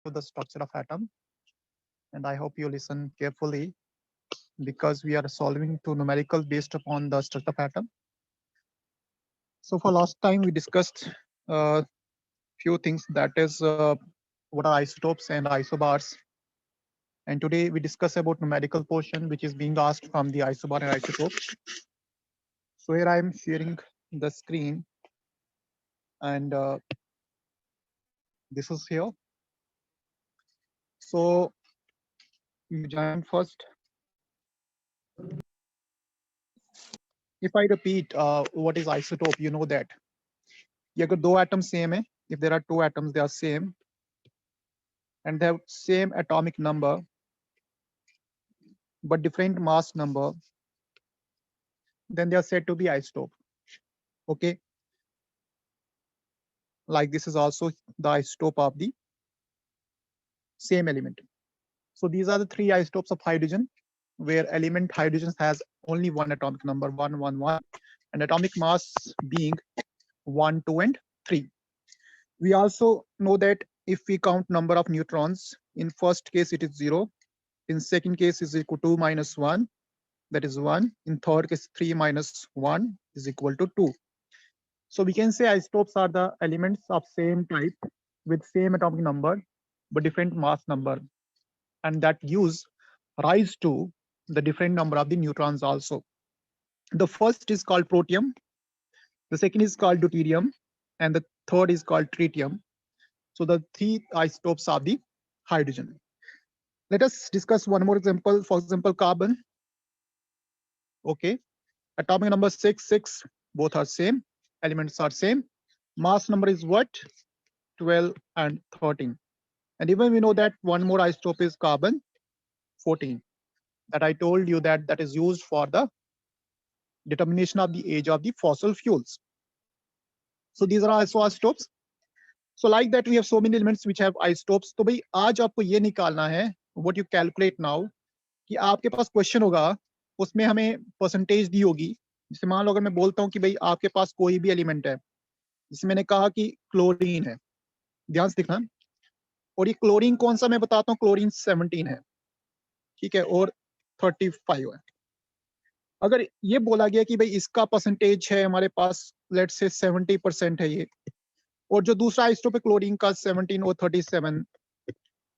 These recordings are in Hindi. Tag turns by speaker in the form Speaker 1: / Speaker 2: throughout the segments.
Speaker 1: to the structure of atom, and I hope you listen carefully because we are solving to numerical based upon the structure of atom. So for last time we discussed few things, that is what are isotopes and isobars, and today we discuss about numerical portion which is being asked from the isobar and isotope. So here I am sharing the screen, and this is here. So you join first. If I repeat what is isotope, you know that ये अगर दो एटम सेम है, if there are two atoms, they are same and they have same atomic number but different mass number, then they are said to be isotope. Okay, like this is also the isotope of the same element. So these are the three isotopes of hydrogen, where element hydrogen has only one atomic number, 1 1 1, and atomic mass being 1 2 and 3. We also know that if we count number of neutrons, in first case it is 0, in second case is equal to 2 minus 1, that is 1, in third case 3 minus 1 is equal to 2. So we can say isotopes are the elements of same type with same atomic number but different mass number, and that gives rise to the different number of the neutrons also. The first is called protium, the second is called deuterium, and the third is called tritium. So the three isotopes of the hydrogen. Let us discuss one more example. For example, carbon. Okay, atomic number 6 6, both are same, elements are same, mass number is what, 12 and 13. And even we know that one more isotope is carbon 14, that I told you that that is used for the determination of the age of the fossil fuels. So these are also isotopes. So like that we have so many elements which have isotopes. तो भाई आज आपको ये निकालना है, what you calculate now, कि आपके पास क्वेश्चन होगा, उसमें हमें परसेंटेज दी होगी. जैसे मान लो अगर मैं बोलता हूँ कि भाई आपके पास कोई भी एलिमेंट है, जिसमें मैंने कहा कि क्लोरीन है, ध्यान से देखना, और ये क्लोरीन कौन सा मैं बताता हूँ, क्लोरीन 17 है, ठीक है, और 35 है. अगर ये बोला गया कि भाई इसका परसेंटेज है हमारे पास, लेट्स से 70% है ये, और जो दूसरा आइसोटोप है क्लोरीन का 17 और 37,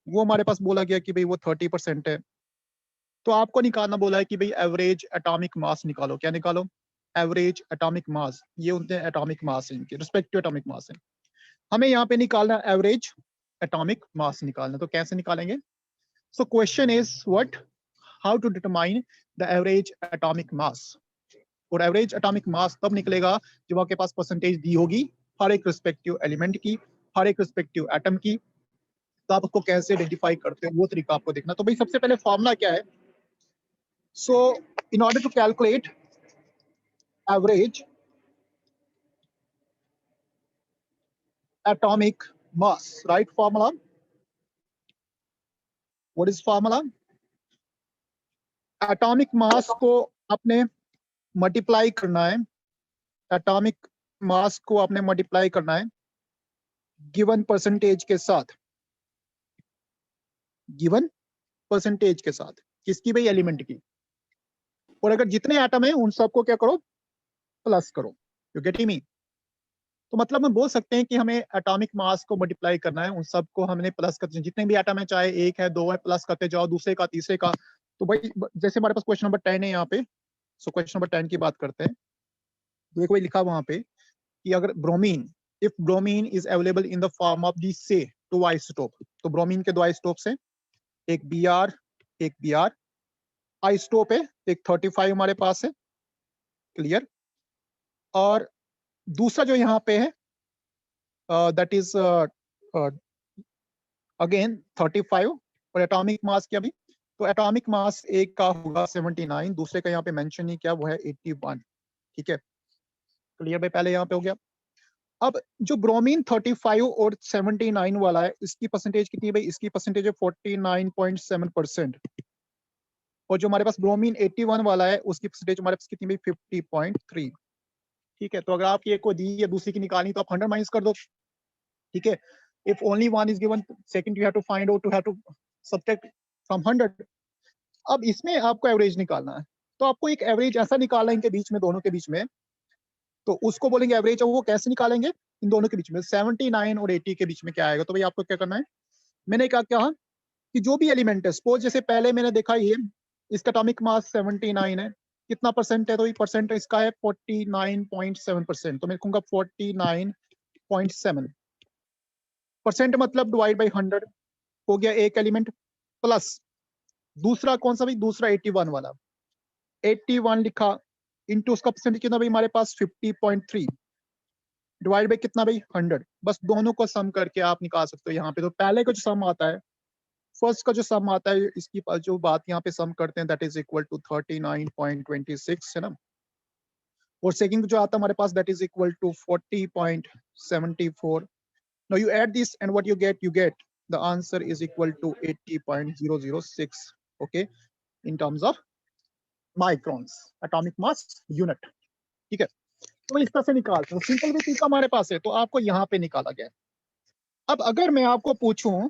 Speaker 1: वो हमारे पास बोला गया कि भाई वो 30% है, तो आपको निकालना बोला है कि भाई एवरेज एटॉमिक मास निकालो. क्या निकालो? Average atomic mass. ये उनके एटॉमिक मास है, इनके रिस्पेक्टिव एटॉमिक मास है. हमें यहाँ पे निकालना एवरेज एटॉमिक मास निकालना. तो कैसे निकालेंगे? So question is what, how to determine the average atomic mass. और एवरेज एटॉमिक मास तब निकलेगा जब आपके पास परसेंटेज दी होगी हर एक रिस्पेक्टिव एलिमेंट की, हर एक रिस्पेक्टिव एटम की. तो आप उसको कैसे आइडेंटिफाई करते हो वो तरीका आपको देखना. तो भाई सबसे पहले फॉर्मूला क्या है? So in order to calculate average atomic mass, right, formula, what is formula? atomic mass को आपने मल्टीप्लाई करना है, atomic mass को आपने मल्टीप्लाई करना है गिवन परसेंटेज के साथ, गिवन परसेंटेज के साथ. किसकी भाई? एलिमेंट की. और अगर जितने एटम है उन सबको क्या करो? प्लस करो. You getting me? तो मतलब हम बोल सकते हैं कि हमें एटॉमिक मास को मल्टीप्लाई करना है, उन सबको हमने प्लस करते हैं, जितने भी एटम है, चाहे एक है, दो है, प्लस करते जाओ, दूसरे का, तीसरे का. तो भाई जैसे हमारे पास क्वेश्चन नंबर 10 है यहाँ पे, सो क्वेश्चन नंबर 10 की बात करते हैं. तो देखो भाई लिखा वहां पे कि अगर bromine, if bromine is available in the form of the से टू आइसोटोप, तो ब्रोमीन के दो आइसोटोप्स हैं, एक Br, एक Br आइसोटोप है, एक 35 हमारे पास है, क्लियर. और दूसरा जो यहाँ पे है दैट इज अगेन 35, और एटॉमिक मास क्या भी? तो एटॉमिक मास एक का होगा 79, दूसरे का यहाँ पे मेंशन नहीं किया, वो है 81. ठीक है, क्लियर भाई? पहले यहाँ पे हो गया. अब जो ब्रोमीन 35 और 79 वाला है, इसकी परसेंटेज कितनी है भाई? इसकी परसेंटेज है 49.7%. और जो हमारे पास ब्रोमीन 81 वाला है, उसकी परसेंटेज हमारे पास कितनी भाई? 50.3. ठीक है, तो अगर आपकी एक को दी या दूसरी की निकालनी तो आप 100 माइनस कर दो. ठीक है, If only one is given, second you have to find out, to have to subtract from 100. अब इसमें आपको एवरेज निकालना है, तो आपको एक एवरेज ऐसा निकालना है इनके बीच में, दोनों के बीच में, तो उसको बोलेंगे एवरेज। और वो कैसे निकालेंगे? इन दोनों के बीच में 79 और 80 के बीच में क्या आएगा? तो भाई आपको क्या करना है, मैंने कहा कि जो भी एलिमेंट है, सपोज जैसे पहले मैंने देखा ये इसका एटॉमिक मास 79 है, कितना परसेंट है? तो ये परसेंट इसका है 49.7%, तो मैं कहूंगा 49.7 परसेंट, मतलब डिवाइड बाई 100 हो गया एक एलिमेंट, प्लस दूसरा कौन सा भाई? दूसरा 81 वाला, 81 लिखा इंटू उसका परसेंटेज कितना भाई हमारे पास 50.3 डिवाइड बाई कितना भाई 100। बस दोनों को सम करके आप निकाल सकते हो यहाँ पे। तो पहले का जो सम आता है, फर्स्ट का जो सम आता है, इसकी जो बात यहाँ पे सम करते हैं, दैट इज इक्वल टू 39.26 है ना, और सेकंड जो आता है हमारे पास, that is equal to 40.74। Now you add this and what you get the answer is equal to 80.006, okay, in terms of microns, atomic mass unit. ठीक है, तो इस तरह से निकालते हैं। सिंपल भी तरीका हमारे पास है, तो आपको यहाँ पे निकाला गया। अब अगर मैं आपको पूछूं,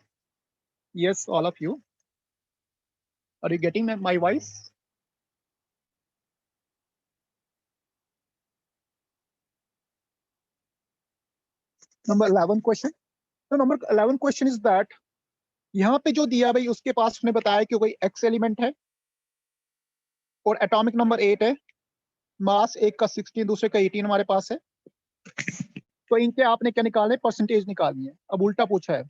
Speaker 1: yes all of you, are you getting my voice? Number 11 question. तो नंबर 11 क्वेश्चन इज दैट, यहाँ पे जो दिया भाई उसके पास उसने बताया कि कोई एक्स एलिमेंट है और एटॉमिक नंबर 8 है, मास एक का 16, दूसरे का 18 हमारे पास है। तो इनके आपने क्या निकालना है? परसेंटेज निकालनी है। अब उल्टा पूछा है,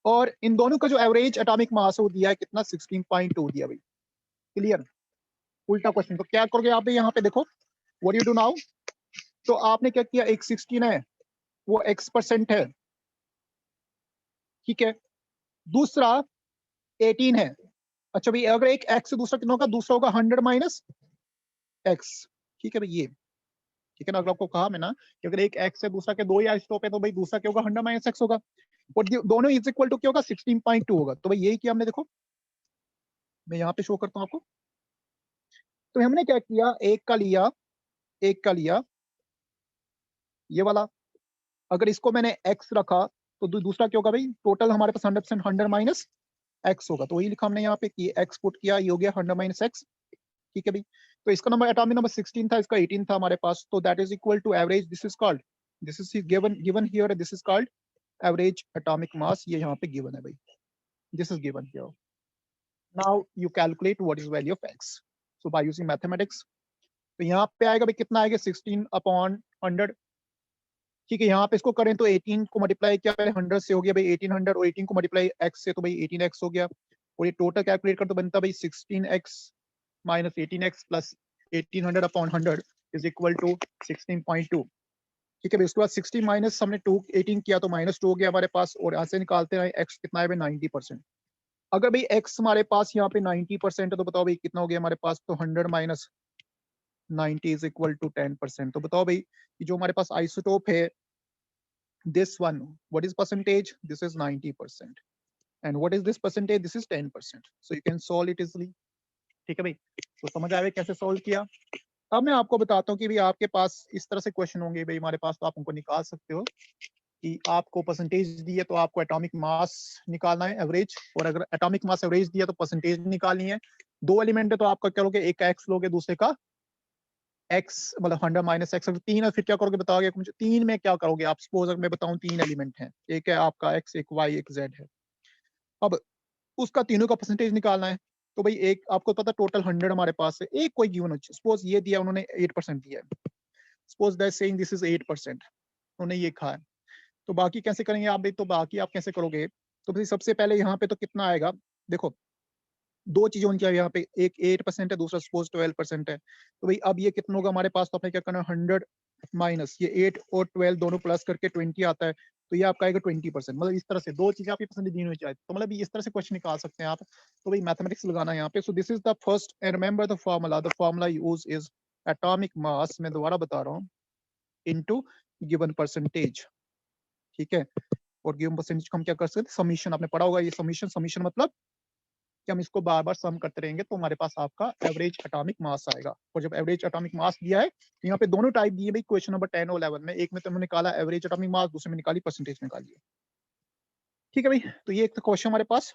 Speaker 1: और इन दोनों का जो एवरेज एटॉमिक मास है वो दिया है कितना? 16.2 दिया भाई। क्लियर? उल्टा क्वेश्चन। तो क्या करोगे आप यहाँ पे? देखो व्हाट यू डू नाउ, तो आपने क्या किया, एक 16 है वो एक्स परसेंट है, ठीक है, दूसरा 18 है। अच्छा भाई, अगर एक एक्स से दूसरा कितना होगा? दूसरा होगा 100 माइनस एक्स, ठीक है भाई ये, ठीक है ना। अगर आपको कहा मैं ना कि अगर एक एक्स से दूसरा के दो या स्टॉप है, तो भाई दूसरा क्या होगा? 100 माइनस एक्स होगा, और दोनों इज इक्वल टू क्या होगा? 16.2 होगा। तो भाई यही किया हमने। देखो मैं यहाँ पे शो करता हूँ आपको। तो हमने क्या किया, एक का लिया ये वाला, अगर इसको मैंने एक्स रखा तो दूसरा क्या होगा भाई? टोटल हमारे पास 100% 100 माइनस एक्स होगा। तो वही लिखा हमने यहाँ पे कि एक्स पुट किया, ये हो गया 100 माइनस एक्स, ठीक है भाई। तो इसका नंबर एटॉमिक नंबर 16 था, इसका 18 था हमारे पास, तो that is equal to average. This is called, this is given here, this is called average atomic mass. ये यहाँ पे गिवन है भाई, this is given here. Now you calculate what is value of X, so by using mathematics. तो यहाँ पे आएगा भाई कितना आएगा? 16/100, ठीक है। यहाँ पे इसको करें तो 18 को मल्टीप्लाई किया पहले 100 से, हो गया भाई 1800, और 18 को मल्टीप्लाई एक्स से, तो भाई 18x हो गया, और ये टोटल कैलकुलेट कर तो बनता भाई 16x minus 18x plus 1800/100 is equal to 16.2, ठीक है भाई। उसके बाद 60 माइनस हमने 2 18 किया तो -2 हो गया हमारे पास, और यहाँ से निकालते हैं x कितना है भाई? 90%। अगर भाई x हमारे पास यहाँ पे 90% है, तो बताओ भाई कितना हो गया हमारे पास? तो 100 माइनस 90 इज इक्वल टू 10%। तो बताओ भाई कि जो हमारे पास आइसोटोप है, this one, what is percentage? This is 90%, and what is this percentage? This is 10%. So you can solve it easily, ठीक है भाई। तो समझ आए कैसे सोल्व किया। अब मैं आपको बताता हूँ कि भाई आपके पास इस तरह से क्वेश्चन होंगे भाई हमारे पास, तो आप उनको निकाल सकते हो कि आपको परसेंटेज दी है तो आपको एटॉमिक मास निकालना है एवरेज, और अगर एटॉमिक मास एवरेज दिया तो परसेंटेज निकालनी है। दो एलिमेंट है तो आपका क्या लोगे? एक का एक्स लोगे, दूसरे का एक्स, मतलब 100 माइनस एक्स। अगर 3 है फिर क्या करोगे? बताओगे मुझे 3 में क्या करोगे आप? सपोज अगर मैं बताऊं 3 एलिमेंट हैं, एक है आपका एक्स, एक वाई, एक जेड है। अब उसका तीनों का परसेंटेज निकालना है। तो भाई एक आपको पता टोटल 100 हमारे पास है, एक कोई गिवन, सपोज ये दिया उन्होंने 8% दिया है, suppose that saying this is 8%, उन्होंने ये कहा है। तो बाकी कैसे करेंगे आप भाई? तो बाकी आप कैसे करोगे? तो भाई सबसे पहले यहाँ पे तो कितना आएगा? देखो दो चीजें होनी चाहिए यहाँ पे, एक 8% है, दूसरा सपोज 12% है। तो भाई अब ये कितना होगा हमारे पास? तो आपने क्या करना है? 100 माइनस ये 8 और 12 दोनों प्लस करके 20 आता है, तो ये आपका आएगा 20%। मतलब इस तरह से दो चीजें आपकी पसंद दी हुई चाहिए, तो मतलब इस तरह से क्वेश्चन निकाल सकते हैं आप। तो भाई मैथमेटिक्स लगाना है यहाँ पे। सो this is the first, and remember the formula use is atomic mass, मैं दोबारा बता रहा हूँ, इनटू गिवन परसेंटेज, ठीक है। और गिवन परसेंटेज को हम क्या कर सकते हैं? समीशन, आपने पढ़ा होगा ये समीशन। समीशन मतलब कि हम इसको बार बार सम करते रहेंगे तो हमारे पास आपका एवरेज एटॉमिक मास आएगा। और जब एवरेज एटॉमिक मास दिया है तो यहाँ पे दोनों टाइप दिए भाई क्वेश्चन नंबर 10 और 11 में, एक में तो हमने निकाला एवरेज एटॉमिक मास, दूसरे में निकाली परसेंटेज निकालिए। ठीक है भाई, तो ये एक तो क्वेश्चन हमारे पास।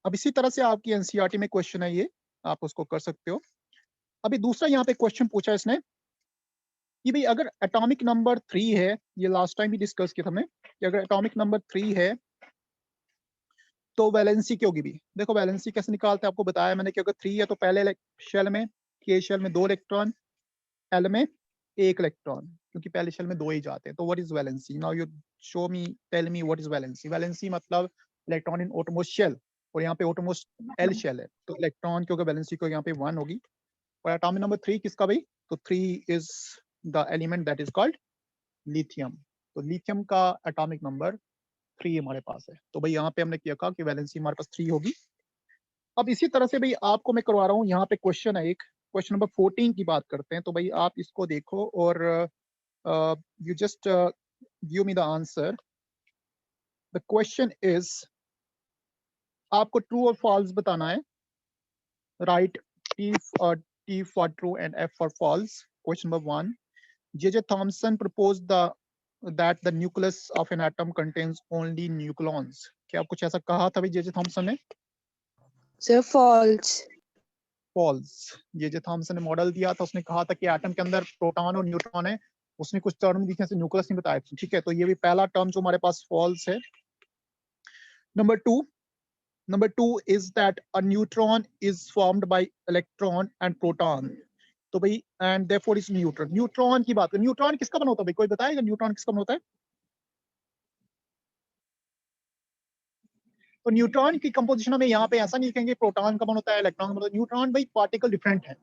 Speaker 1: अब इसी तरह से आपकी एनसीईआरटी में क्वेश्चन है, ये आप उसको कर सकते हो। अभी दूसरा यहाँ पे क्वेश्चन पूछा इसने कि भाई अगर एटॉमिक नंबर 3 है, ये लास्ट टाइम भी डिस्कस किया था हमने, कि अगर एटॉमिक नंबर 3 है तो वैलेंसी क्या होगी भी। देखो वैलेंसी कैसे निकालते हैं आपको बताया मैंने कि अगर 3 है तो पहले शेल में, के शेल में 2 इलेक्ट्रॉन, एल में 1 इलेक्ट्रॉन, क्योंकि पहले शेल में 2 ही जाते हैं। तो what is valency? Now you show me, tell me what is valency. Valency मतलब इलेक्ट्रॉन इन ऑटोमोस्ट शेल, और यहाँ पे ऑटोमोस्ट एल शेल है, तो इलेक्ट्रॉन की वैलेंसी को यहाँ पे 1 होगी। और एटॉमिक नंबर 3 किसका भाई? तो 3 is the element that is called lithium. तो लिथियम का एटॉमिक नंबर 3 हमारे पास है। तो भाई यहाँ पे हमने किया कहा कि वैलेंसी हमारे पास 3 होगी। अब इसी तरह से भाई आपको मैं करवा रहा हूँ, यहाँ पे क्वेश्चन है एक, क्वेश्चन नंबर 14 की बात करते हैं। तो भाई आप इसको देखो और you just give me the answer. The question is, आपको ट्रू और फॉल्स बताना है। Right T for true and F for false. Question number 1. J.J. Thomson proposed that the nucleus of an atom contains only nucleons. क्या कुछ ऐसा कहा था भाई J.J. थॉमसन ने?
Speaker 2: Sir, false.
Speaker 1: False. J.J. Thomson ने मॉडल दिया था, उसने कहा था कि एटम के अंदर प्रोटॉन और न्यूट्रॉन है, उसने कुछ टर्म दिखे से न्यूक्लियस नहीं बताया। ठीक है, तो ये भी पहला टर्म जो हमारे पास फॉल्स है। Number two is that a neutron is formed by electron and proton. तो भाई and therefore is neutron. Neutron की बात करें, न्यूट्रॉन किसका बना होता है भाई? कोई बताएगा न्यूट्रॉन किसका बना होता है? तो न्यूट्रॉन की कंपोजिशन में यहाँ पे ऐसा नहीं कहेंगे प्रोटॉन का बना होता है, इलेक्ट्रॉन का बना होता है। न्यूट्रॉन भाई पार्टिकल डिफरेंट है,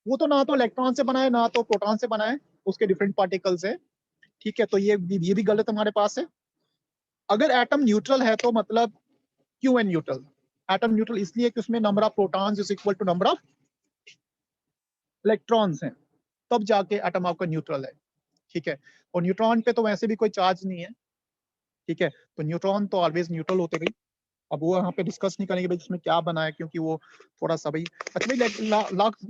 Speaker 1: वो तो ना तो इलेक्ट्रॉन से बना है ना तो प्रोटॉन से बना है, उसके डिफरेंट पार्टिकल्स है। ठीक है, तो ये भी गलत हमारे पास है। अगर एटम न्यूट्रल है तो मतलब क्यों है न्यूट्रल? एटम न्यूट्रल इसलिए कि उसमें number of protons is equal to number of electrons हैं, तब जाके एटम आपका न्यूट्रल है। ठीक है, और न्यूट्रॉन पे तो वैसे भी कोई चार्ज नहीं है। ठीक है, तो न्यूट्रॉन तो ऑलवेज न्यूट्रल होते भाई। अब वो यहाँ पे डिस्कस नहीं करेंगे भाई इसमें क्या बना है, क्योंकि वो थोड़ा सा भाई। अच्छा भाई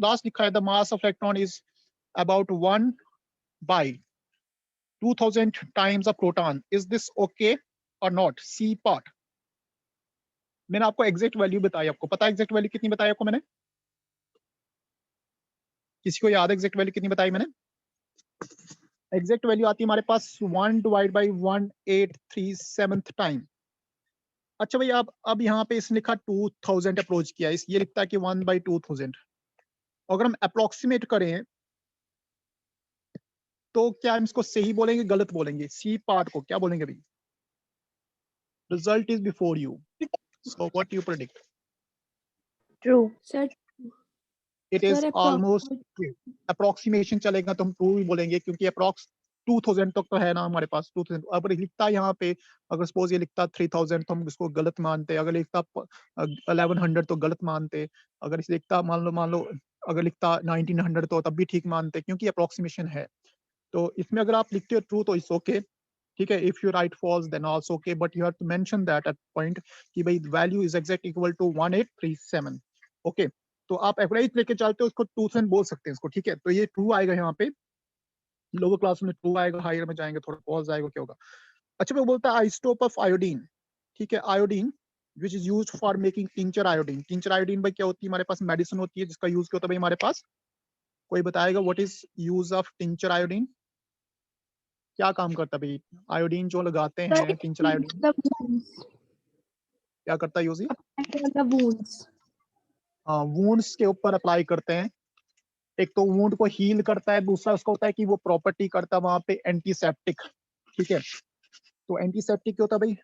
Speaker 1: लास्ट लिखा है the mass of electron is about 1/2000 times of proton. Is this okay और नॉट? C part. मैंने आपको एग्जैक्ट वैल्यू बताई, आपको पता है एग्जैक्ट वैल्यू कितनी बताई आपको मैंने? किसी को याद है एग्जैक्ट वैल्यू कितनी बताई मैंने? एग्जैक्ट वैल्यू आती है हमारे पास 1/1837 टाइम। अच्छा भाई अब यहाँ पे इसने लिखा 2000 अप्रोच किया, इस ये लिखता है कि 1/2000। अगर हम अप्रोक्सीमेट करें तो क्या हम इसको सही बोलेंगे गलत बोलेंगे? सी पार्ट को क्या बोलेंगे भाई? Result is before you, so what you predict?
Speaker 2: True.
Speaker 3: Sir,
Speaker 1: it is
Speaker 3: Sir,
Speaker 1: almost approximation चलेगा तो हम ट्रू ही बोलेंगे, क्योंकि अप्रोक्स 2000 तक तो है ना हमारे पास। 2000 अगर लिखता यहाँ पे, अगर सपोज ये लिखता 3000 तो हम इसको गलत मानते, अगर लिखता 1100 तो गलत मानते, अगर इसे लिखता मान लो अगर लिखता 1900 तो तब भी ठीक मानते, क्योंकि अप्रोक्सीमेशन है। तो इसमें अगर आप लिखते हो ट्रू तो इट्स ओके। ठीक है, if you write false then also okay, but you have to mention that at point कि भाई value is exact equal to 1837। Okay, तो आप एवरेज लेके चलते हो उसको 2 बोल सकते हैं इसको। ठीक है, तो ये ट्रू आएगा यहाँ पे, लोअर क्लास में ट्रू आएगा, हायर में जाएंगे थोड़ा फॉल्स आएगा, क्या होगा? अच्छा मैं बोलता है आइसोटोप ऑफ आयोडीन। ठीक है, iodine which is used for making tincture iodine. Tincture iodine भाई क्या होती है? हमारे पास मेडिसिन होती है जिसका यूज क्या होता है भाई हमारे पास? कोई बताएगा what is use of tincture iodine? क्या काम करता है भाई आयोडीन जो लगाते हैं टिंचर आयोडीन?
Speaker 3: the wounds.
Speaker 1: क्या करता है यूज?
Speaker 3: The wounds.
Speaker 1: हाँ, वुंड्स के ऊपर अप्लाई करते हैं। एक तो वुंड को हील करता है, दूसरा उसका होता है कि वो प्रॉपर्टी करता है वहां पे एंटीसेप्टिक। ठीक है, तो एंटीसेप्टिक क्या होता है भाई?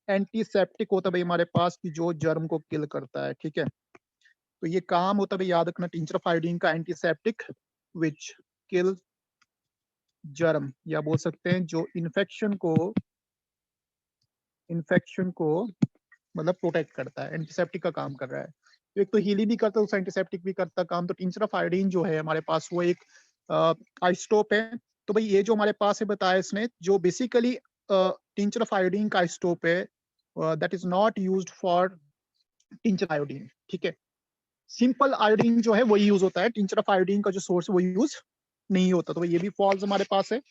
Speaker 1: एंटीसेप्टिक होता है भाई हमारे पास कि जो जर्म को किल करता है। ठीक है, तो ये काम होता है भाई, याद रखना, टिंचर ऑफ आयोडीन का, एंटीसेप्टिक विच किल जर्म, या बोल सकते हैं जो इन्फेक्शन को मतलब प्रोटेक्ट करता है, एंटीसेप्टिक का काम कर रहा है। तो एक तो हीली भी करता है, दूसरा एंटीसेप्टिक भी करता है काम। तो टिंचर ऑफ आयोडीन जो है हमारे पास वो एक आइसोटोप है। तो भाई ये जो हमारे पास है बताया इसने, जो बेसिकली टिंचर ऑफ आयोडीन का आइसोटोप है, that is not used for tincture iodine, ठीक है। सिंपल आयोडीन जो है वही यूज होता है, टिंचर ऑफ आयोडीन का जो सोर्स वो यूज नहीं होता, तो ये भी फॉल्स हमारे पास है।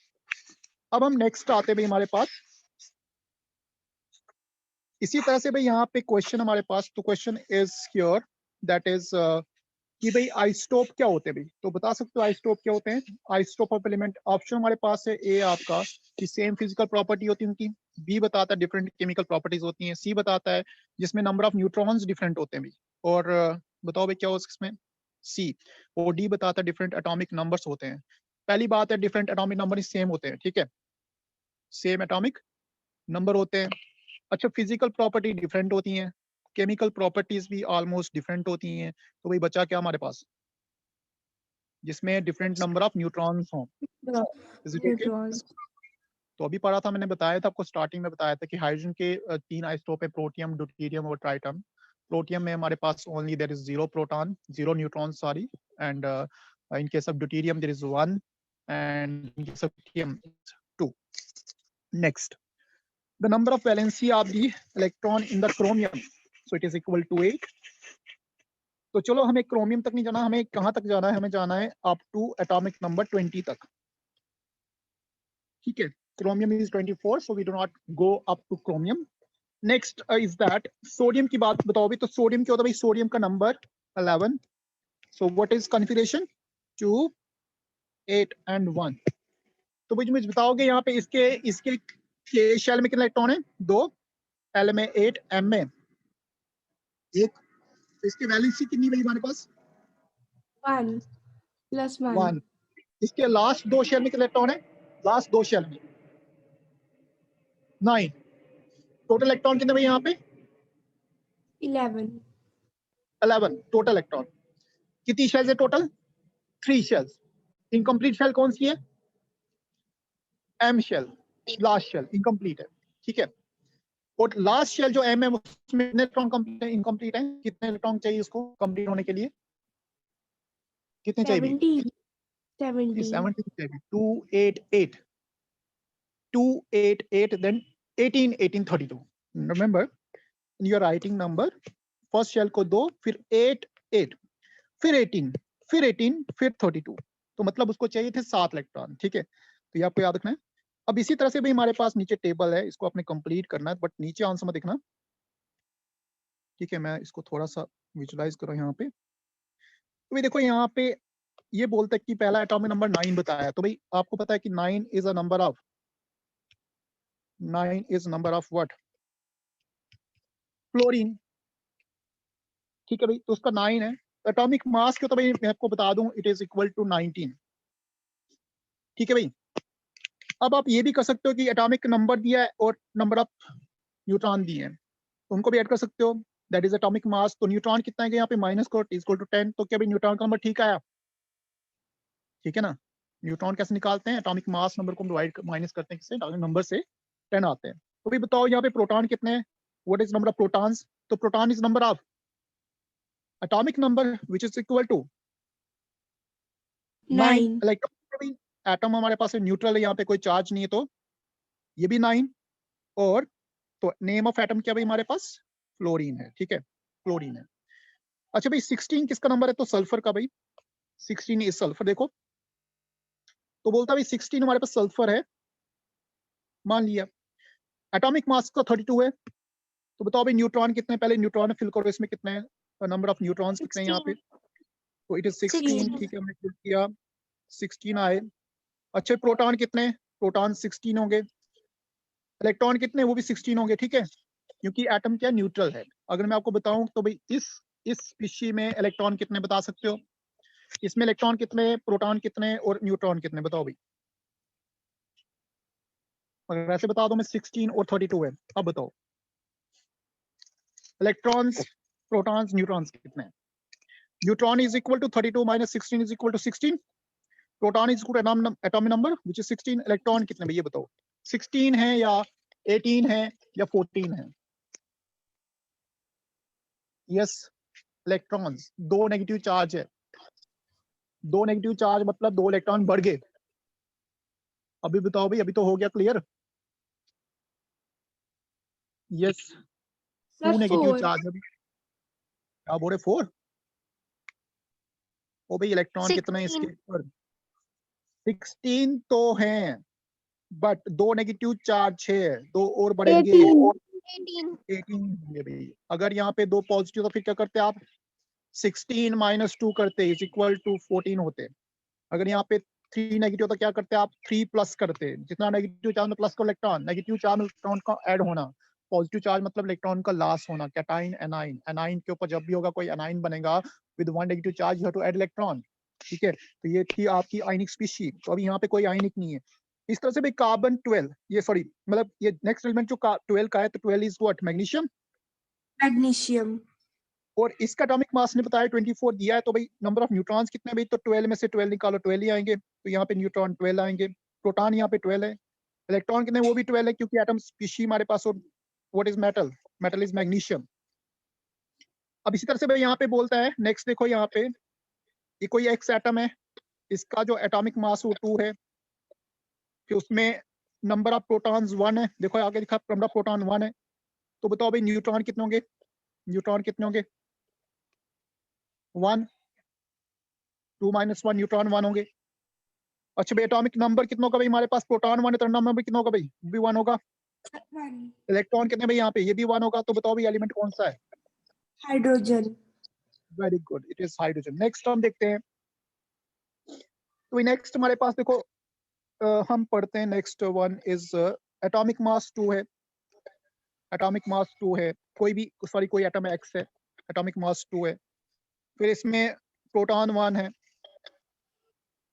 Speaker 1: अब हम नेक्स्ट आते हैं भाई हमारे पास, इसी तरह से भाई यहाँ पे क्वेश्चन हमारे पास, तो question is here that is कि भाई आइसोटोप क्या होते हैं भाई, तो बता सकते हो आइसोटोप क्या होते हैं। आइसोटोप ऑफ एलिमेंट, ऑप्शन हमारे पास है ए आपका कि सेम फिजिकल प्रॉपर्टी होती है उनकी, बी बताता है डिफरेंट केमिकल प्रॉपर्टीज होती हैं, सी बताता है जिसमें नंबर ऑफ न्यूट्रॉन्स डिफरेंट होते हैं भाई, और बताओ भाई क्या हो इसमें सी, और डी बताता है डिफरेंट एटॉमिक नंबर्स होते हैं। पहली बात है डिफरेंट एटॉमिक नंबर सेम होते हैं, ठीक है, सेम एटॉमिक नंबर होते हैं। अच्छा, फिजिकल प्रॉपर्टी डिफरेंट होती हैं, केमिकल प्रॉपर्टीज भी ऑलमोस्ट डिफरेंट होती हैं, तो भाई बचा क्या हमारे पास, जिसमें डिफरेंट नंबर ऑफ न्यूट्रॉन्स हों। Is it okay?
Speaker 3: Neutrons.
Speaker 1: तो अभी पढ़ा था, मैंने बताया था आपको स्टार्टिंग में बताया था कि हाइड्रोजन के तीन आइसोटोप है, प्रोटियम, ड्यूटेरियम और ट्राइटम। प्रोटियम में हमारे पास only there is 0 proton, 0 neutron sorry, and in case of deuterium there is 1, and in case of tritium 2। Next, the number of valency of the electron in the chromium, so it is equal to 8। तो चलो हमें क्रोमियम तक नहीं जाना, हमें कहां तक जाना है, हमें जाना है अप टू एटॉमिक नंबर 20 तक, ठीक है। Chromium is 24, so we do not go up to chromium। Next is that sodium की बात बताओ भी, तो सोडियम क्या होता है भाई, सोडियम का number 11, so what is configuration 2 8 and 1। तो भाई मुझे बताओगे यहाँ पे इसके इसके के शेल में कितने इलेक्ट्रॉन है, 2, एल में 8, एम में 1, तो इसकी वैलेंसी कितनी भाई हमारे पास
Speaker 3: 1 plus 1.
Speaker 1: 1। इसके लास्ट दो शेल में कितने इलेक्ट्रॉन है, लास्ट दो शेल में 9। टोटल इलेक्ट्रॉन कितने भाई यहाँ पे
Speaker 3: 11.
Speaker 1: 11 टोटल इलेक्ट्रॉन। कितनी शेल्स है टोटल, 3 शेल्स। इनकम्प्लीट शेल कौन सी है, M shell, last shell incomplete है, ठीक है। और लास्ट शेल जो एम है उसमें कितने इलेक्ट्रॉन कंप्लीट है, इनकम्प्लीट है, कितने इलेक्ट्रॉन चाहिए उसको कंप्लीट होने के लिए, कितने चाहिए भी
Speaker 3: 17. 17.
Speaker 1: 17 चाहिए, 288 288 then 18 18 32। Remember you are writing number, first shell को 2, फिर 8 8, फिर 18, फिर 18, फिर 32, तो मतलब उसको चाहिए थे 7 इलेक्ट्रॉन, ठीक है। तो ये आपको याद रखना है। अब इसी तरह से भी हमारे पास नीचे टेबल है, इसको आपने कंप्लीट करना है, बट नीचे आंसर मत देखना, ठीक है। मैं इसको थोड़ा सा विजुलाइज करो यहाँ पे, तो भाई देखो यहाँ पे ये बोलता है कि पहला एटॉमिक नंबर 9 बताया, तो भाई आपको पता है कि 9 is a number of, 9 is number of what, fluorine, ठीक है भाई, तो उसका 9 है। एटॉमिक मास क्यों, तो भाई मैं आपको बता दूं इट इज इक्वल टू 19, ठीक है भाई। अब आप ये भी कर सकते हो कि एटॉमिक नंबर दिया है और नंबर ऑफ न्यूट्रॉन दिए हैं, तो उनको भी ऐड कर सकते हो, दैट इज एटॉमिक मास। तो न्यूट्रॉन कितना है यहाँ पे माइनस को इक्वल टू 10, तो क्या भाई न्यूट्रॉन का नंबर ठीक आया, ठीक है ना। न्यूट्रॉन कैसे निकालते हैं, एटॉमिक मास नंबर को डिवाइड माइनस करते हैं किससे, नंबर से 10 आते हैं। तो भी बताओ यहाँ पे प्रोटॉन कितने हैं, what is number of protons, तो proton is number of atomic number which is equal to 9।
Speaker 3: 9.
Speaker 1: Like atom हमारे पास है, न्यूट्रल है, यहाँ पे कोई चार्ज नहीं है, तो ये भी 9। और तो नेम ऑफ एटम क्या भाई हमारे पास फ्लोरीन है, ठीक है, फ्लोरीन है। अच्छा भाई 16 किसका नंबर है, तो सल्फर का भाई, 16 इज सल्फर। देखो तो बोलता भाई 16 हमारे पास सल्फर है, मान लिया। एटॉमिक मास का 32 है, तो बताओ भाई न्यूट्रॉन कितने, पहले न्यूट्रॉन फिल करो, इसमें कितने हैं, नंबर ऑफ न्यूट्रॉन्स कितने हैं यहाँ पे,
Speaker 3: 16.
Speaker 1: तो इट इज 16,
Speaker 3: 16.
Speaker 1: ठीक है, हमने फिल किया 16 आए। अच्छा प्रोटॉन कितने, प्रोटॉन 16 होंगे, इलेक्ट्रॉन कितने, वो भी 16 होंगे, ठीक है, क्योंकि एटम क्या न्यूट्रल है। अगर मैं आपको बताऊं तो भाई इस स्पीशी में इलेक्ट्रॉन कितने बता सकते हो, इसमें इलेक्ट्रॉन कितने, प्रोटॉन कितने और न्यूट्रॉन कितने, बताओ भाई। अगर ऐसे बता दो मैं 16 और 32 है, अब बताओ इलेक्ट्रॉन्स, प्रोटॉन्स, न्यूट्रॉन्स कितने हैं। Neutron is equal to 32 minus 16 is equal to 16, proton is equal to atomic number which is 16, electron कितने भैया बताओ, 16 है या 18 है या 14 है। यस, इलेक्ट्रॉन्स, 2 नेगेटिव चार्ज है, 2 नेगेटिव चार्ज मतलब 2 इलेक्ट्रॉन बढ़ गए। अभी बताओ भाई, अभी तो हो गया clear. Yes, 2
Speaker 3: Sir,
Speaker 1: negative
Speaker 3: 4.
Speaker 1: Charge है, क्या बोल रहे 4? ओ भाई इलेक्ट्रॉन कितना है इसके
Speaker 2: 16.
Speaker 1: ऊपर? 16 तो हैं, बट 2 नेगेटिव चार्ज है, 2 और बढ़ेंगे
Speaker 2: 18.
Speaker 1: 18 होंगे भाई। अगर यहाँ पे 2 पॉजिटिव तो फिर क्या करते आप? 16 माइनस 2 करते इज इक्वल टू 14 होते। अगर यहाँ पे 3 नेगेटिव तो क्या करते आप? 3 प्लस करते। जितना नेगेटिव चार्ज में प्लस का इलेक्ट्रॉन, नेगेटिव चार्ज में इलेक्ट्रॉन का ऐड होना, पॉजिटिव चार्ज मतलब इलेक्ट्रॉन का लॉस होना, कैटाइन एनाइन। एनाइन के ऊपर जब भी होगा कोई एनाइन बनेगा with 1 negative charge, you have to add electron. ठीक है, तो ये थी आपकी आयनिक स्पीशी। तो अभी यहाँ पे कोई आयनिक नहीं है। इस तरह से भी कार्बन 12, ये सॉरी मतलब ये नेक्स्ट एलिमेंट जो 12 का है, तो 12 इज व्हाट? मैग्नीशियम।
Speaker 3: Magnesium.
Speaker 1: और इसका एटॉमिक मास ने बताया 24 दिया है, तो भाई नंबर ऑफ न्यूट्रॉन्स कितने भाई? तो 12 में से 12 निकालो, 12 ही आएंगे। तो यहाँ पे न्यूट्रॉन 12 आएंगे। प्रोटॉन यहाँ पे 12 है। इलेक्ट्रॉन कितने? वो भी 12 है, क्योंकि एटम स्पीशी हमारे पास। और what is metal? Metal is magnesium. अब इसी तरह से भाई यहाँ पे बोलता है, नेक्स्ट देखो यहाँ पे, ये कोई एक्स एटम है, इसका जो एटॉमिक मास वो 2 है, फिर उसमें नंबर ऑफ प्रोटॉन्स 1 है। देखो आगे लिखा नंबर ऑफ प्रोटॉन 1 है। तो बताओ भाई न्यूट्रॉन कितने होंगे? न्यूट्रॉन कितने होंगे? 1, 2 माइनस 1, न्यूट्रॉन 1 होंगे। अच्छा भाई एटॉमिक नंबर कितना होगा भाई? हमारे पास प्रोटॉन 1 है, तो नंबर कितना होगा भाई? भी 1 होगा।
Speaker 3: 1.
Speaker 1: इलेक्ट्रॉन कितने भाई यहाँ पे? ये भी 1 होगा। तो बताओ भाई एलिमेंट कौन सा है?
Speaker 3: Hydrogen.
Speaker 1: Very good, it is hydrogen. Next हम देखते हैं। तो नेक्स्ट हमारे पास देखो, हम पढ़ते हैं next one is atomic mass 2 है। एटॉमिक मास 2 है, कोई भी सॉरी कोई एटम एक्स है, एटॉमिक मास 2 है। फिर इसमें प्रोटॉन 1 है,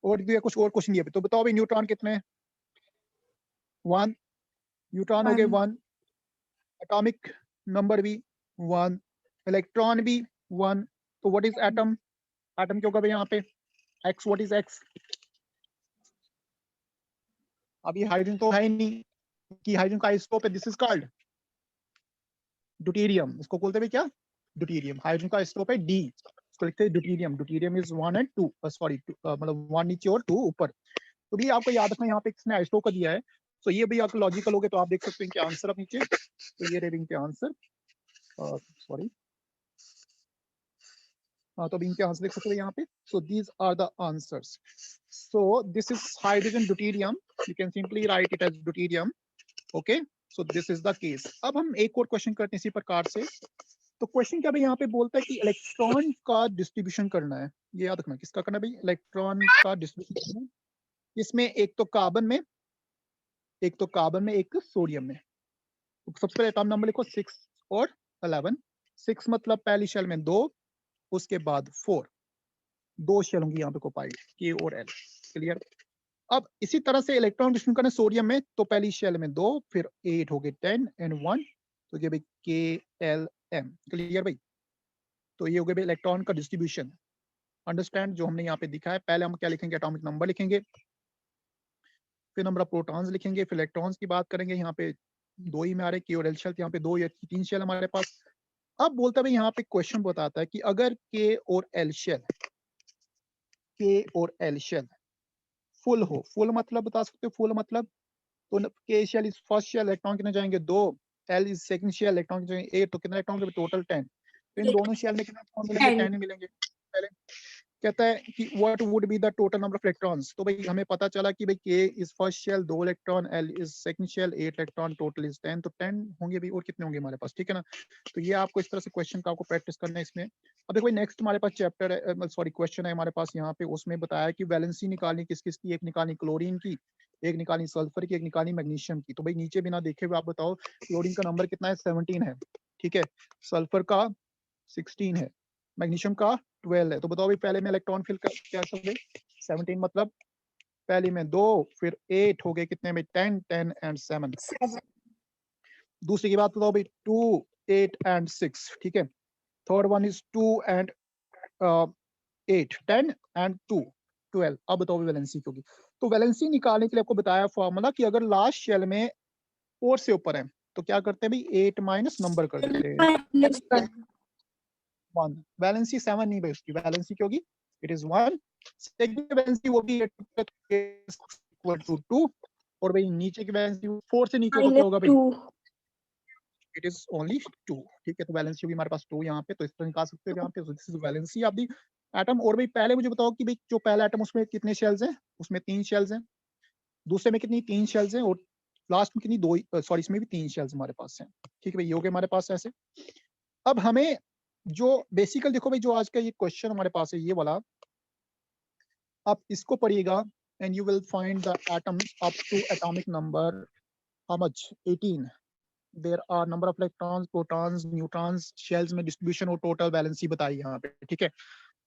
Speaker 1: और भी है, कुछ और कुछ नहीं है। तो बताओ भाई न्यूट्रॉन कितने हैं? 1। न्यूट्रॉन हो गए
Speaker 3: 1.
Speaker 1: 1, एटॉमिक नंबर भी 1, इलेक्ट्रॉन भी 1। तो व्हाट इज एटम? एटम क्या होगा भाई यहाँ पे? एक्स। What is x? अभी हाइड्रोजन तो है ही नहीं, कि हाइड्रोजन का आइसोटोप है, दिस इज कॉल्ड ड्यूटेरियम। इसको बोलते हैं क्या? ड्यूटेरियम। हाइड्रोजन का आइसोटोप है डी, इसको लिखते हैं deuterium. Deuterium is 1 and 2, sorry मतलब 1 नीचे और 2 ऊपर। तो भी आपको याद रखना, यहाँ पे किसने आइसोटोप का दिया है। तो ये भी आपको लॉजिकल हो गए, तो आप देख सकते हैं इनके आंसर अब नीचे। तो ये रहे इनके आंसर, सॉरी, हाँ, तो अभी इनके आंसर देख सकते हैं यहाँ पे। So these are the answers. So this is hydrogen deuterium, you can simply write it as deuterium. Okay, so this is the case. अब हम एक और क्वेश्चन करते हैं इसी प्रकार से। तो क्वेश्चन क्या भाई यहाँ पे बोलता है कि इलेक्ट्रॉन का डिस्ट्रीब्यूशन करना है। ये याद रखना, किसका करना है भाई? इलेक्ट्रॉन का डिस्ट्रीब्यूशन करना है। इसमें एक तो कार्बन में, एक सोडियम में। तो सबसे पहले एटॉमिक नंबर लिखो 6 और 11। 6 मतलब पहली शेल में 2, उसके बाद 4, 2 शेल होंगी यहाँ पे कोपाइड, के और एल। क्लियर? अब इसी तरह से इलेक्ट्रॉन डिस्ट्रीब्यूशन करना सोडियम में, तो पहली शेल में 2, फिर 8 हो गए 10 एंड 1, तो ये भाई के एल एम। क्लियर भाई? तो ये हो गया भाई इलेक्ट्रॉन का डिस्ट्रीब्यूशन। अंडरस्टैंड? जो हमने यहाँ पे दिखा है, पहले हम क्या लिखेंगे? एटॉमिक नंबर लिखेंगे, फिर नंबर ऑफ प्रोटॉन्स लिखेंगे, फिर इलेक्ट्रॉन्स की बात करेंगे। यहाँ पे 2 ही में आ रहे के और एल शेल, यहाँ पे 2 या 3 शेल हमारे पास। अब बोलता है भाई यहाँ पे क्वेश्चन बताता है कि अगर के और एल शेल फुल हो। फुल मतलब बता सकते हो? फुल मतलब तो K shell is first shell, electron कितने जाएंगे? 2। L is second shell, electron कितने जाएंगे? 8। तो कितने इलेक्ट्रॉन? टोटल 10। तो इन दोनों शेल में कितने इलेक्ट्रॉन मिलेंगे?
Speaker 3: 10.
Speaker 1: 10 मिलेंगे। पहले कहता है कि what would be the total number of electrons. तो भाई हमें पता चला कि भाई K is first shell 2 electron, L is second shell 8 electron, total is 10। तो 10 होंगे भी, और कितने होंगे हमारे पास? ठीक है ना? तो ये आपको इस तरह से क्वेश्चन का आपको प्रैक्टिस करना है इसमें। अब देखो नेक्स्ट हमारे पास चैप्टर है, सॉरी क्वेश्चन है हमारे पास यहाँ पे। उसमें बताया कि वैलेंसी निकालनी किस किस की? एक निकालनी क्लोरीन की, एक निकालनी सल्फर की, एक निकालनी मैग्नीशियम की। तो भाई नीचे बिना देखे हुए आप बताओ क्लोरीन का नंबर कितना है? 17 है। ठीक है, सल्फर का 16 है, मैग्नीशियम का 12 है। तो बताओ भाई पहले में इलेक्ट्रॉन फिल क्या होंगे? 17 मतलब पहले में 2, फिर 8 हो गए कितने में? 10, 10 एंड 7।
Speaker 3: 7.
Speaker 1: दूसरी की बात बताओ भाई 2, 8 एंड 6। ठीक है, third one is 2 and 8, 10 and 2, 12। अब बताओ वैलेंसी क्योंकि, तो वैलेंसी निकालने के लिए आपको बताया फॉर्मूला कि अगर लास्ट शेल में 4 से ऊपर है तो क्या करते हैं भाई? 8 माइनस नंबर कर देते हैं,
Speaker 3: Minus 1.
Speaker 1: 1। वैलेंसी 7 नहीं भाई, उसकी वैलेंसी क्योंकि इट इज 1। सेकंड वैलेंसी वो भी इक्वल टू 2, और भाई नीचे की वैलेंसी 4 से नीचे हो तो क्या
Speaker 3: Minus
Speaker 1: होगा भाई?
Speaker 3: 2.
Speaker 1: इट इज ओनली 2, ठीक है। तो वैलेंसी होगी हमारे पास 2 यहाँ पे, तो इस तरह निकाल सकते हो यहाँ पे। This is valency of the atom. और भाई पहले मुझे बताओ कि भाई जो पहला एटम उसमें कितने शेल्स हैं? उसमें 3 शेल्स हैं। दूसरे में कितनी? 3 शेल्स हैं। और लास्ट में कितनी? 2, सॉरी इसमें भी 3 शेल्स हमारे पास हैं, ठीक है भाई। ये हो गए हमारे पास ऐसे। अब हमें जो बेसिकल देखो भाई, जो आज का ये क्वेश्चन हमारे पास है ये वाला, आप इसको पढ़िएगा and you will find the atoms up to atomic number how much 18। There are number of electrons, protons, neutrons, shells में डिस्ट्रीब्यूशन और टोटल वैलेंसी बताई यहाँ पे, ठीक है।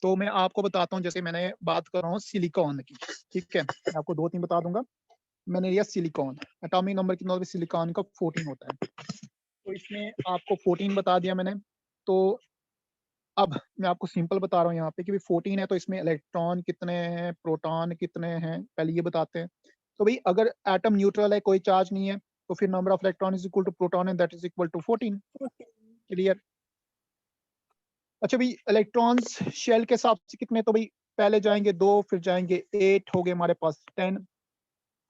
Speaker 1: तो मैं आपको बताता हूँ, जैसे मैंने बात कर रहा हूँ सिलिकॉन की, ठीक है। मैं आपको 2-3 बता दूंगा। मैंने लिया सिलिकॉन, एटॉमिक नंबर कितना होता है सिलिकॉन का? 14 होता है। तो इसमें आपको 14 बता दिया मैंने। तो अब मैं आपको सिंपल बता रहा हूँ यहाँ पे कि भाई 14 है तो इसमें इलेक्ट्रॉन कितने हैं, प्रोटॉन कितने हैं, पहले ये बताते हैं। तो भाई अगर एटम न्यूट्रल है, कोई चार्ज नहीं है, तो फिर number of electron is equal to proton and that is equal to 14। Clear? अच्छा भाई इलेक्ट्रॉन्स शेल के हिसाब से कितने? तो भाई पहले जाएंगे 2, फिर जाएंगे 8, हो गए हमारे पास 10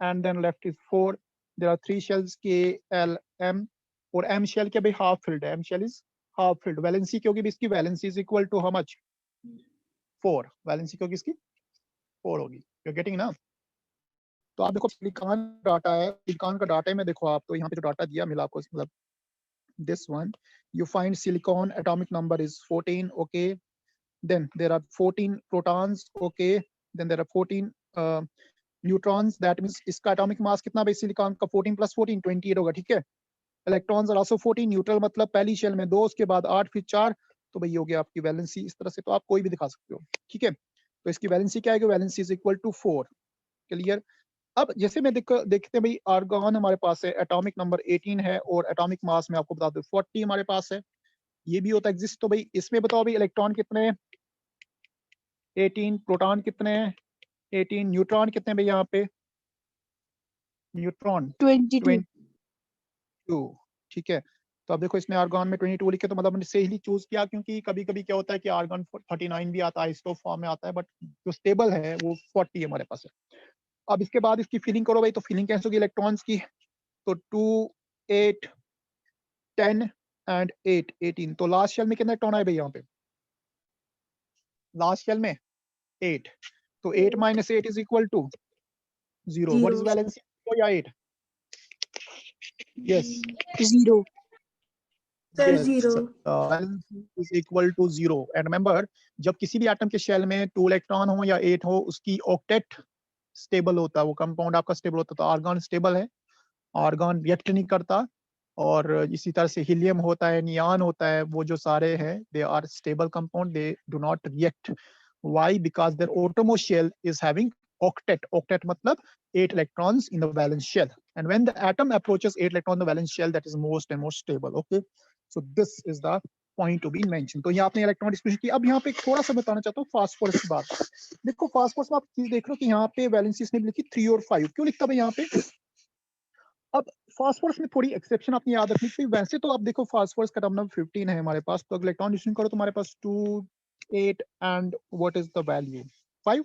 Speaker 1: and then left is 4। There are 3 shells K, L, M। और M शेल के भाई हाफ फिल्ड है, M shell is half filled. Valency क्योंकि भी इसकी valency is equal to how much? 4। Valency क्योंकि इसकी 4 होगी। यू गेटिंग ना? तो आप देखो सिलिकॉन डाटा है, सिलिकॉन का डाटा है में देखो आप, तो यहाँ पे जो डाटा दिया मिला आपको, मतलब this one you find silicon atomic number is 14, okay, then there are 14 protons, okay, then there are 14 neutrons, that means इसका atomic mass कितना भाई सिलिकॉन का? 14 plus 14 28 होगा, ठीक है। इलेक्ट्रॉन्स आर आल्सो 14, न्यूट्रल मतलब पहली शेल में 2, उसके बाद 8, फिर 4। तो भाई हो गया आपकी वैलेंसी। इस तरह से तो आप कोई भी दिखा सकते हो, ठीक है। तो इसकी वैलेंसी क्या है? Valency is equal to 4। Clear? अब जैसे मैं देखते हैं भाई आर्गन हमारे पास है, एटॉमिक नंबर 18 है और एटॉमिक मास में आपको बता दूं 40 हमारे पास है। ये भी होता है एग्जिस्ट। तो भाई इसमें बताओ भाई इलेक्ट्रॉन कितने हैं? 18। प्रोटॉन कितने हैं? 18। न्यूट्रॉन कितने हैं भाई यहाँ पे? न्यूट्रॉन
Speaker 2: 22.
Speaker 1: 22, ठीक है। तो अब देखो इसमें आर्गन में 22 लिखे, तो मतलब मैंने सही चूज किया, क्योंकि कभी कभी क्या होता है कि आर्गन 39 भी आता है, आइसोटोप फॉर्म में आता है, बट जो स्टेबल है वो 40 हमारे पास है। अब इसके बाद इसकी फिलिंग करो भाई, तो फिलिंग कैसे होगी इलेक्ट्रॉन्स की? तो 2, 8, 10 एंड 8, 18। तो लास्ट शेल में कितना इलेक्ट्रॉन आए भाई यहाँ पे? लास्ट शेल में 8। तो 8 minus 8 is equal to 0। What is
Speaker 3: Zero.
Speaker 1: Valency? या 8? Yes
Speaker 2: 0.
Speaker 3: Sir,
Speaker 1: yes,
Speaker 3: zero.
Speaker 1: Valency is equal to 0। And remember, जब किसी भी एटम के शेल में 2 इलेक्ट्रॉन हो या 8 हो, उसकी ऑक्टेट स्टेबल होता है, वो कंपाउंड आपका स्टेबल होता है। तो आर्गन स्टेबल है, आर्गन रिएक्ट नहीं करता। और इसी तरह से हीलियम होता है, नियान होता है, वो जो सारे हैं they are stable compound, they do not react. Why? Because their outermost shell is having octet। octet मतलब 8 electrons in the valence shell, and when the atom approaches 8 electrons in the valence shell, that is most and most stable, okay। so this is the point to be mentioned। तो यहाँ आपने इलेक्ट्रॉन डिस्ट्रीब्यूशन की। अब यहाँ पे थोड़ा सा बताना चाहता हूँ फास्फोरस की बात। देखो फास्फोरस में आप चीज देख रहे हो कि यहाँ पे वैलेंसी इसने लिखी 3 और 5, क्यों लिखता है यहाँ पे? अब फास्फोरस में थोड़ी एक्सेप्शन आपने याद रखनी चाहिए। वैसे तो आप देखो फास्फोरस का नंबर 15 है हमारे पास, तो इलेक्ट्रॉन डिस्ट्रीब्यूशन करो तो हमारे पास 2, 8 and what is the value? 5।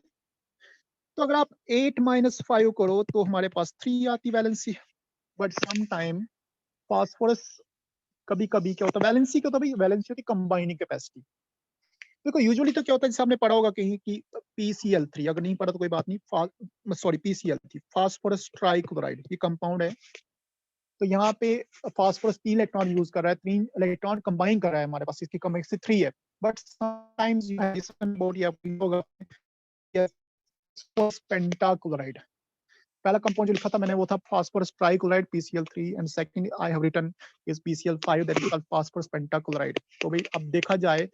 Speaker 1: तो अगर आप 8 माइनस 5 करो तो हमारे पास 3 आती वैलेंसी। बट सम टाइम फास्फोरस कभी कभी क्या होता है, वैलेंसी क्या होता है भाई? वैलेंसी होती है कंबाइनिंग कैपेसिटी। देखो यूजुअली तो क्या होता है, जैसे आपने पढ़ा होगा कहीं कि PCl3, अगर नहीं पढ़ा तो कोई बात नहीं, सॉरी PCl3 फास्फोरस ट्राइक्लोराइड, ये कंपाउंड है। तो यहाँ पे फास्फोरस 3 इलेक्ट्रॉन यूज कर रहा है, 3 इलेक्ट्रॉन कंबाइन कर रहा है हमारे पास, इसकी कम्प्लेक्सिटी 3 है। But sometimes you have listen about pentachloride. पहला कंपाउंड जो लिखा था मैंने वो था phosphorus trichloride PCl3, and second I have written is PCl5, that is called phosphorus pentachloride. तो भाई अब देखा जाए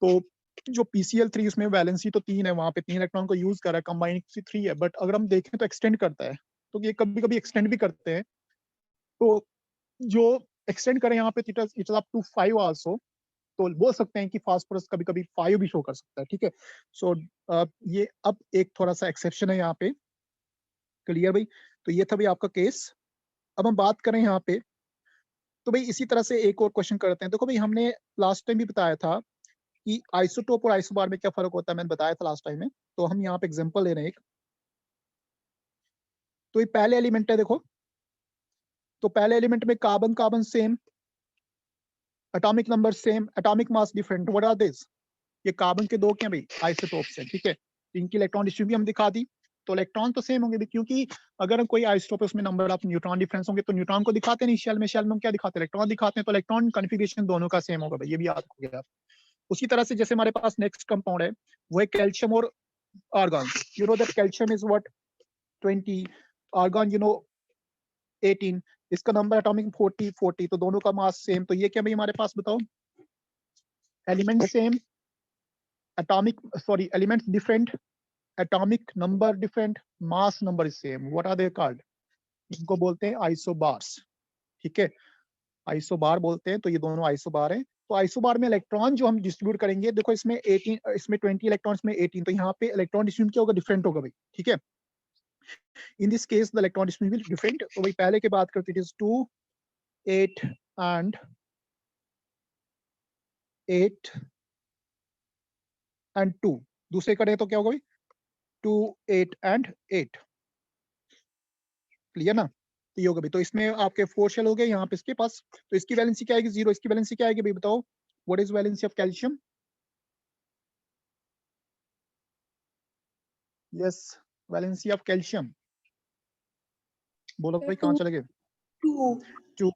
Speaker 1: तो जो PCl3 उसमें वैलेंसी तो 3 है, वहां पे 3 इलेक्ट्रॉन को यूज कर रहा है, कंबाइनिंग 3 है। बट अगर हम देखें तो एक्सटेंड करता है, तो ये कभी कभी एक्सटेंड भी करते हैं। तो जो एक्सटेंड करें यहाँ पे it is up to 5 also, तो बोल सकते हैं कि फास्फोरस कभी कभी 5 भी शो कर सकता है, ठीक है। सो ये अब एक थोड़ा सा एक्सेप्शन है यहाँ पे। क्लियर भाई? तो ये था भाई आपका केस। अब हम बात करें यहाँ पे, तो भाई इसी तरह से एक और क्वेश्चन करते हैं। देखो भाई हमने लास्ट टाइम भी बताया था कि आइसोटोप और आइसोबार में क्या फर्क होता है, मैंने बताया था लास्ट टाइम में। तो हम यहाँ पे एग्जांपल ले रहे हैं एक। तो ये पहले एलिमेंट है देखो, तो पहले एलिमेंट में carbon carbon same, atomic number same, atomic mass different, what are this? ये कार्बन के दो क्या भाई आइसोटोप्स हैं, ठीक है। इनकी इलेक्ट्रॉन डिस्ट्रीब्यूशन हम दिखा दी, तो इलेक्ट्रॉन तो सेम होंगे भी, क्योंकि अगर कोई आइसोटोप है उसमें नंबर ऑफ न्यूट्रॉन डिफरेंस होंगे, तो न्यूट्रॉन को दिखाते नहीं शेल में हम क्या दिखाते हैं, इलेक्ट्रॉन दिखाते हैं, तो इलेक्ट्रॉन कन्फिगरेशन दोनों का सेम होगा भाई, ये भी याद रखोगे आप। उसी तरह से जैसे हमारे पास नेक्स्ट कंपाउंड है वो है कैल्शियम और argon. You know that calcium is what 20, argon you know 18, इसका नंबर एटॉमिक 40, तो दोनों का मास सेम, तो ये क्या भाई हमारे पास बताओ, element same, atomic sorry elements different, atomic number different, mass number is same, what are they called? इनको बोलते हैं आइसोबार्स, ठीक है, आइसोबार बोलते हैं, तो ये दोनों आइसोबार हैं। तो आइसोबार में इलेक्ट्रॉन जो हम डिस्ट्रीब्यूट करेंगे, देखो इसमें 18, इसमें 20 इलेक्ट्रॉन, इसमें 18, तो यहाँ पे इलेक्ट्रॉन डिस्ट्रीब्यूट क्या होगा, डिफरेंट होगा भाई, ठीक है। In this case the electron distribution different, तो भाई पहले की बात करते हैं 2, 8 एंड 8 एंड 2, दूसरे करें तो क्या होगा भाई 2, 8 एंड 8, क्लियर ना, तो ये होगा भाई। तो इसमें आपके 4 शेल हो गए यहाँ पे इसके पास, तो इसकी वैलेंसी क्या आएगी 0, इसकी वैलेंसी क्या आएगी भाई बताओ, what is valency of calcium? Yes, valency of calcium, बोलो भाई कहाँ चले गए?
Speaker 3: 2.
Speaker 1: 2,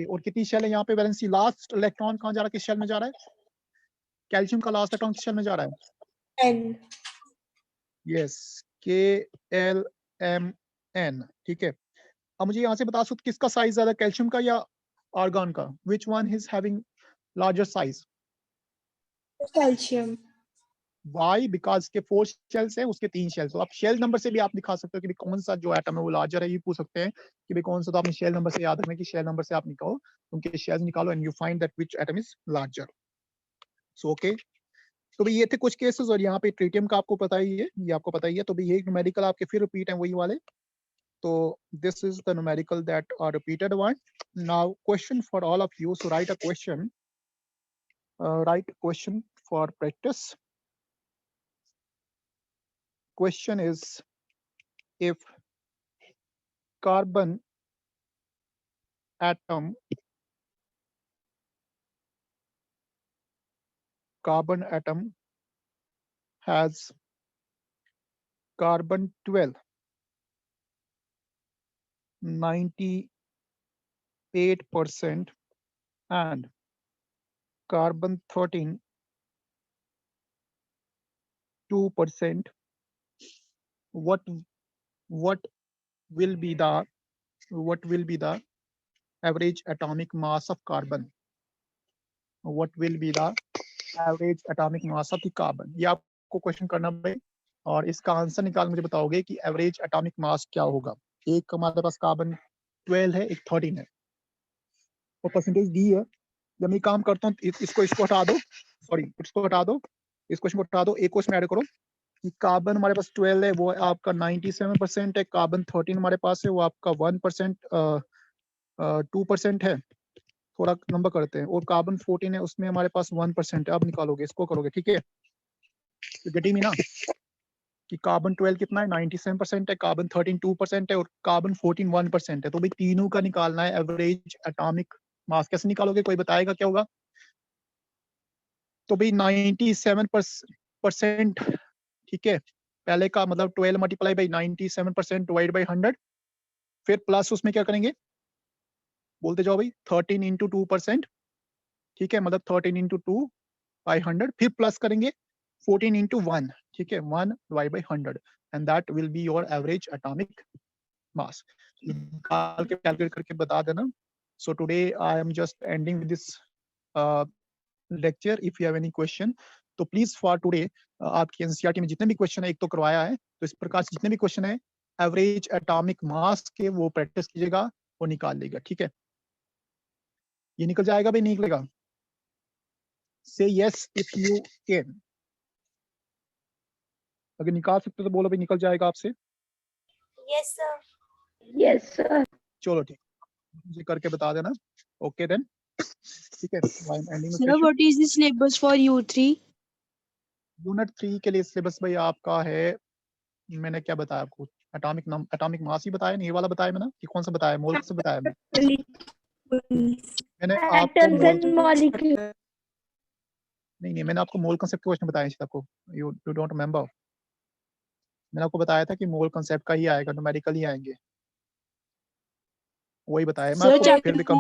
Speaker 1: और कितनी शेल है यहाँ पे वैलेंसी, लास्ट इलेक्ट्रॉन कहाँ जा रहा है, किस शेल में जा रहा है, कैल्शियम का लास्ट इलेक्ट्रॉन किस शेल में जा रहा है?
Speaker 3: N.
Speaker 1: यस, KLMN, ठीक है। अब मुझे यहाँ से बता सकते किसका साइज ज्यादा, कैल्शियम का या आर्गन का, which one is having larger size?
Speaker 3: Calcium.
Speaker 1: Why? Because के 4 शेल्स हैं, उसके 3 शेल्स, तो आप शेल नंबर से भी आप दिखा सकते हो कि कौन सा जो एटम है वो लार्जर है, ये पूछ सकते हैं कि भाई कौन सा, तो आपने शेल नंबर से याद रखना कि शेल नंबर से आप निकालो, उनके शेल्स निकालो and you find that which atom is larger. So okay, तो भाई ये थे कुछ केसेस, और यहाँ पे ट्रिटियम का आपको पता ही है, ये आपको पता ही है, तो भाई ये न्यूमेरिकल आपके फिर रिपीट है वही वाले, तो this is the numerical that are repeated one. Now question for all of you, so write a question, write question for practice. Question is, if carbon atom has carbon 12, 98% and carbon 13, 2%, what will be the average atomic mass of carbon? What will be the average atomic mass of the carbon? ये आपको क्वेश्चन करना भाई, और इसका आंसर निकाल मुझे बताओगे कि एवरेज एटॉमिक मास क्या होगा। एक हमारे पास कार्बन 12 है, एक 13 है, और परसेंटेज दी है। जब मैं काम करता हूँ इसको हटा दो, सॉरी इसको हटा दो, इस क्वेश्चन को हटा दो, एक क्वेश्चन ऐड करो कि कार्बन हमारे पास 12 है, वो आपका 97% है, कार्बन 13 हमारे पास है, वो आपका 1%, 2% है, थोड़ा नंबर करते हैं, और कार्बन 14 है, उसमें हमारे पास 1% है। अब निकालोगे, इसको करोगे, ठीक है, तो गेट मी ना कि कार्बन 12 कितना है, 97% है, कार्बन 13 2% है, और कार्बन 14 1% है, तो भाई तीनों का निकालना है एवरेज एटॉमिक मास। कैसे निकालोगे, कोई बताएगा क्या होगा? तो भाई 97%, ठीक है, पहले का मतलब 12 मल्टीप्लाई बाई 97% डिवाइड बाई 100, फिर प्लस उसमें क्या करेंगे, बोलते जाओ भाई, 13 इंटू 2%, ठीक है, मतलब 13 इंटू 2 बाई 100, फिर प्लस करेंगे 14 इंटू 1, ठीक है, 1 divide by 100, and that will be your average atomic मास। निकाल के कैलकुलेट करके बता देना। So today I am just ending with this lecture. If you have any question तो प्लीज फॉर टुडे, आपकी एनसीईआरटी में जितने भी क्वेश्चन है, एक तो करवाया है, तो इस प्रकार से जितने भी क्वेश्चन है एवरेज एटॉमिक मास के, वो प्रैक्टिस कीजिएगा, वो निकाल लेगा, ठीक है। ये निकल जाएगा भाई, नहीं निकलेगा? से यस इफ यू कैन, अगर निकाल सकते हो तो बोलो भाई, निकल जाएगा आपसे।
Speaker 3: Yes, sir.
Speaker 2: Yes, sir.
Speaker 1: चलो ठीक, मुझे करके बता देना। ओके देन, ठीक है, I am ending the
Speaker 2: Sir,
Speaker 1: session.
Speaker 2: what is the syllabus for U3?
Speaker 1: Unit 3 के लिए सिलेबस भाई आपका है, मैंने क्या बताया आपको, एटॉमिक मास ही बताया, नहीं ये वाला बताया मैंने, कि कौन सा बताया, मोल से बताया मैं? मैंने आपको
Speaker 2: Atoms
Speaker 1: मोल
Speaker 2: and molecules.
Speaker 1: नहीं, मैंने आपको मोल कंसेप्ट के क्वेश्चन बताए थे आपको, यू डोंट रिमेम्बर? मैंने आपको बताया था कि मोल कंसेप्ट का ही आएगा, न्यूमेरिकल ही आएंगे, वही बताया मैं
Speaker 2: Sir,
Speaker 1: आपको।
Speaker 2: chapter
Speaker 1: फिर भी कम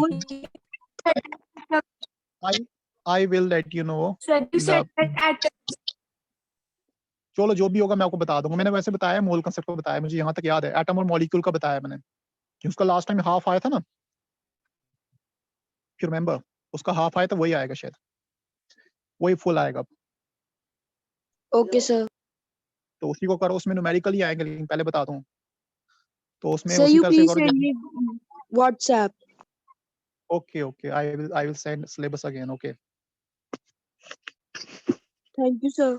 Speaker 1: I will let you know. चलो जो भी होगा मैं आपको बता दूंगा। मैंने वैसे बताया, मोल कंसेप्ट को बताया, मुझे यहाँ तक याद है। एटम और मॉलिक्यूल का बताया मैंने, कि उसका लास्ट टाइम हाफ आया था ना, फिर रिमेम्बर, उसका हाफ आया था, वही आएगा शायद, वही फुल आएगा।
Speaker 2: Okay, sir.
Speaker 1: तो उसी को करो, उसमें न्यूमेरिकल ही आएंगे, लेकिन पहले बता दूं तो उसमें
Speaker 2: Sir,
Speaker 1: उसी
Speaker 2: you
Speaker 1: तरह से
Speaker 2: please
Speaker 1: करो।
Speaker 2: send me WhatsApp.
Speaker 1: Okay, I will send syllabus again. Okay.
Speaker 2: Thank you, sir.